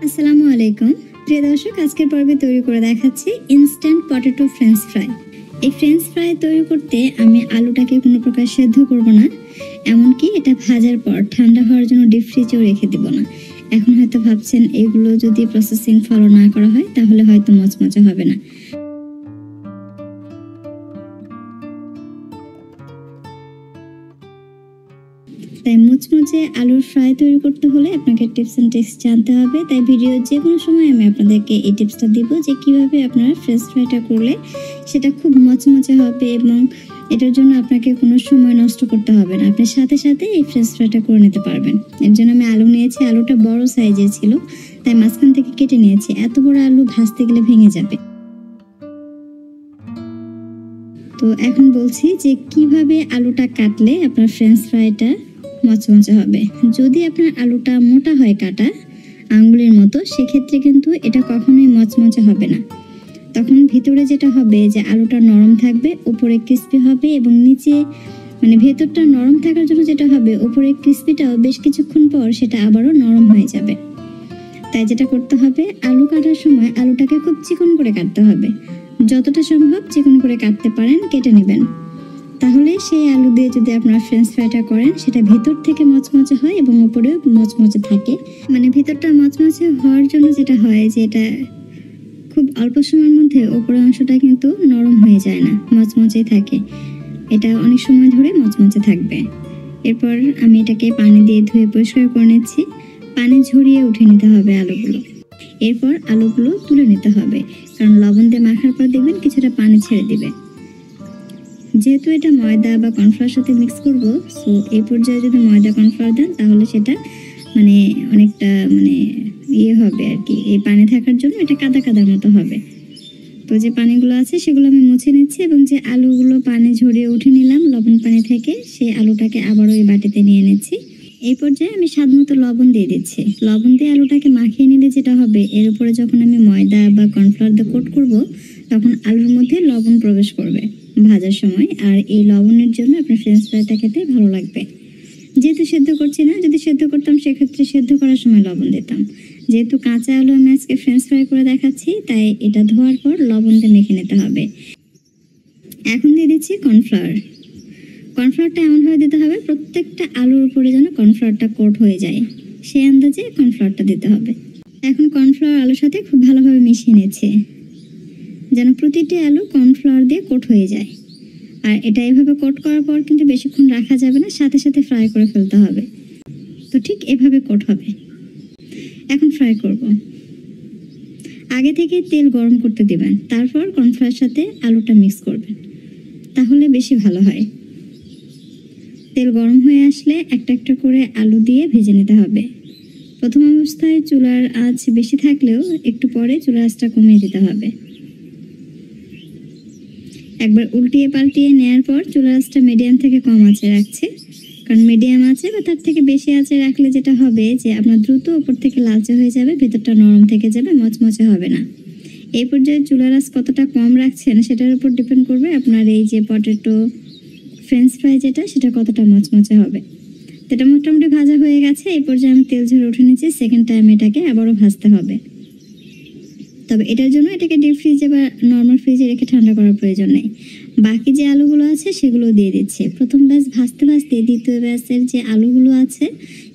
আসসালামু আলাইকুম প্রিয় দর্শক, আজকের পর্বে তৈরি করে দেখাচ্ছি ইনস্ট্যান্ট পটেটো ফ্রেঞ্চ ফ্রাই। এই ফ্রেঞ্চ ফ্রাই তৈরি করতে আমি আলুটাকে কোনো প্রকার সেদ্ধ করব না, এমনকি এটা ভাজার পর ঠান্ডা হওয়ার জন্য ডিপ ফ্রিজেও রেখে দেব না। এখন হয়তো ভাবছেন এগুলো যদি প্রসেসিং ফলো না করা হয় তাহলে হয়তো মচমচে হবে না। তাই মুচমুচে আলুর ফ্রাই তৈরি করতে হলে আপনাকে টিপস অ্যান্ড ট্রিক্স জানতে হবে। তাই ভিডিওর যে কোনো সময় আমি আপনাদেরকে এই টিপসটা দিব যে কিভাবে আপনারা ফ্রেঞ্চ ফ্রাইটা করলে সেটা খুব মচমচে হবে এবং এটার জন্য আপনাকে কোনো সময় নষ্ট করতে হবে না, আপনি সাথে সাথে এই ফ্রেঞ্চ ফ্রাইটা করে নিতে পারবেন। এর জন্য আমি আলু নিয়েছি, আলুটা বড় সাইজের ছিল তাই মাঝখান থেকে কেটে নিয়েছি। এত বড় আলু ভাজতে গেলে ভেঙে যাবে। তো এখন বলছি যে কিভাবে আলুটা কাটলে আপনার ফ্রেঞ্চ ফ্রাইটা মচমচে হবে। যদি আপনার আলুটা মোটা হয় কাটা আঙ্গুলের মতো, সেক্ষেত্রে কিন্তু এটা কখনোই মচমচে হবে না। তখন ভিতরে যেটা হবে যে আলুটা নরম থাকবে, উপরে ক্রিস্পি হবে এবং নিচে ভেতরটা নরম থাকার জন্য যেটা হবে উপরে ক্রিস্পিটাও বেশ কিছুক্ষণ পর সেটা আবারও নরম হয়ে যাবে। তাই যেটা করতে হবে, আলু কাটার সময় আলুটাকে খুব চিকন করে কাটতে হবে। যতটা সম্ভব চিকন করে কাটতে পারেন কেটে নেবেন। তাহলে সেই আলু দিয়ে যদি আপনারা ফ্রেঞ্চ ফ্রাইটা করেন সেটা ভেতর থেকে মচমচে হয় এবং উপরেও মচমচে থাকে। ভেতরটা মচমচে হওয়ার জন্য যেটা হয় যে এটা খুব অল্প সময়ের মধ্যে উপরের অংশটা কিন্তু নরম হয়ে যায় না, মচমচেই থাকে। এটা অনেক সময় ধরে মচমচে থাকবে। এরপর আমি এটাকে পানি দিয়ে ধুয়ে পরিষ্কার করে নিচ্ছি। পানি ঝরিয়ে উঠে নিতে হবে আলুগুলো। এরপর আলুগুলো তুলে নিতে হবে, কারণ লবণ দিয়ে মাখার পর দেখবেন কিছুটা পানি ছেড়ে দিবে। যেহেতু এটা ময়দা বা কর্নফ্লাওয়ার সাথে মিক্স করব, সো এই পর্যায়ে যদি ময়দা কর্নফ্লাওয়ার দেন তাহলে সেটা অনেকটা ইয়ে হবে আর কি। এই পানি থাকার জন্য এটা কাদা কাদার মতো হবে। তো যে পানিগুলো আছে সেগুলো আমি মুছে নিচ্ছি এবং যে আলুগুলো পানি ঝরিয়ে উঠে নিলাম লবণ পানি থেকে, সেই আলুটাকে আবারও এই বাটিতে নিয়ে নিচ্ছি। এই পর্যায়ে আমি স্বাদ মতো লবণ দিয়ে দিচ্ছি। লবণ দিয়ে আলুটাকে মাখিয়ে নিলে যেটা হবে, এর উপরে যখন আমি ময়দা বা কর্নফ্লাওয়ার দিয়ে কোট করব তখন আলুর মধ্যে লবণ প্রবেশ করবে ভাজার সময়, আর এই লবণের জন্য আপনার ফ্রেঞ্চ ফ্রাইটা খেতে ভালো লাগবে। যেহেতু সেদ্ধ করছি না, যদি সেদ্ধ করতাম সেক্ষেত্রে সেদ্ধ করার সময় লবণ দিতাম। যেহেতু কাঁচা আলু আমি আজকে ফ্রেঞ্চ ফ্রাই করে দেখাচ্ছি, তাই এটা ধোয়ার পর লবণ দিয়ে মেখে নিতে হবে। এখন দিয়ে দিচ্ছি কর্নফ্লাওয়ার। কর্নফ্লাওয়ারটা এমনভাবে দিতে হবে প্রত্যেকটা আলুর উপরে যেন কর্নফ্লাওয়ারটা কোট হয়ে যায়, সেই আন্দাজে কর্নফ্লাওয়ারটা দিতে হবে। এখন কর্নফ্লাওয়ার আলুর সাথে খুব ভালোভাবে মিশিয়ে নিচ্ছে যেন প্রতিটি আলু কর্নফ্লাওয়ার দিয়ে কোট হয়ে যায়। আর এটা এভাবে কোট করার পর কিন্তু বেশিক্ষণ রাখা যাবে না, সাথে সাথে ফ্রাই করে ফেলতে হবে। তো ঠিক এভাবে কোট হবে। এখন ফ্রাই করব। আগে থেকে তেল গরম করতে দিবেন, তারপর কর্নফ্লাওয়ারের সাথে আলুটা মিক্স করবেন, তাহলে বেশি ভালো হয়। তেল গরম হয়ে আসলে একটা একটা করে আলু দিয়ে ভেজে নিতে হবে। প্রথম অবস্থায় চুলার আঁচ বেশি থাকলেও একটু পরে চুলার আঁচটা কমিয়ে দিতে হবে। একবার উল্টিয়ে পাল্টিয়ে নেওয়ার পর চুলার আঁচটা মিডিয়াম থেকে কম আঁচে রাখছি, কারণ মিডিয়াম আঁচে বা তার থেকে বেশি আঁচে রাখলে যেটা হবে যে আপনার দ্রুত উপর থেকে লালচে হয়ে যাবে, ভেতরটা নরম থেকে যাবে, মচমচে হবে না। এই পর্যায়ে চুলার আঁচ কতটা কম রাখছেন সেটার উপর ডিপেন্ড করবে আপনার এই যে পটেটো ফ্রেঞ্চ ফ্রাই যেটা সেটা কতটা মচমচে হবে। এটা মোটামুটি ভাজা হয়ে গেছে। এই পর্যায়ে আমি তেল ঝরে উঠে নিচ্ছি। সেকেন্ড টাইম এটাকে আবারও ভাজতে হবে, তবে এটার জন্য এটাকে ডিপ ফ্রিজে বা নর্মাল ফ্রিজে রেখে ঠান্ডা করার প্রয়োজন নেই। বাকি যে আলুগুলো আছে সেগুলো দিয়ে দিচ্ছি। প্রথম ব্যাচ ভাজতে ভাজতে দ্বিতীয় ব্যাচের যে আলুগুলো আছে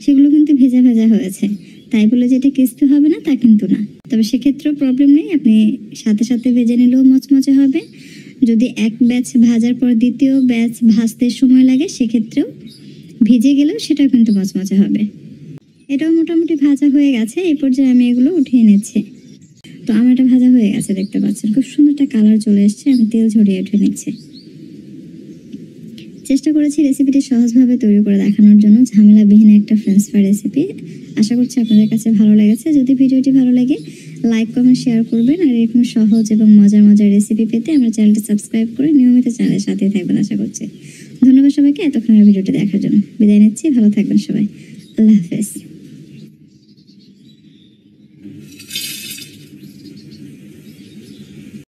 সেগুলো কিন্তু ভেজা ভেজা হয়েছে, তাই বলে যে এটা ক্রিস্পি হবে না তা কিন্তু না। তবে সেক্ষেত্রেও প্রবলেম নেই, আপনি সাথে সাথে ভেজে নিলেও মচমচে হবে। যদি এক ব্যাচ ভাজার পর দ্বিতীয় ব্যাচ ভাজতে সময় লাগে সেক্ষেত্রেও ভিজে গেলেও সেটাও কিন্তু মচমচে হবে। এটাও মোটামুটি ভাজা হয়ে গেছে। এই পর্যায়ে আমি এগুলো উঠিয়ে নিচ্ছি। তো আমার এটা ভাজা হয়ে গেছে, দেখতে পাচ্ছেন খুব সুন্দর একটা কালার চলে এসছে। আমি তেল ঝরিয়ে উঠে নিচ্ছি। চেষ্টা করেছি রেসিপিটি সহজভাবে তৈরি করে দেখানোর জন্য, ঝামেলাবিহীন একটা ফ্রেঞ্চ ফ্রাই রেসিপি। আশা করছি আপনাদের কাছে ভালো লেগেছে। যদি ভিডিওটি ভালো লাগে লাইক কমেন্ট শেয়ার করবেন, আর এরকম সহজ এবং মজার মজার রেসিপি পেতে আমার চ্যানেলটি সাবস্ক্রাইব করে নিয়মিত চ্যানেলের সাথেই থাকবেন আশা করছি। ধন্যবাদ সবাইকে এতক্ষণের ভিডিওটি দেখার জন্য। বিদায় নিচ্ছি, ভালো থাকবেন সবাই। আল্লাহ হাফেজ।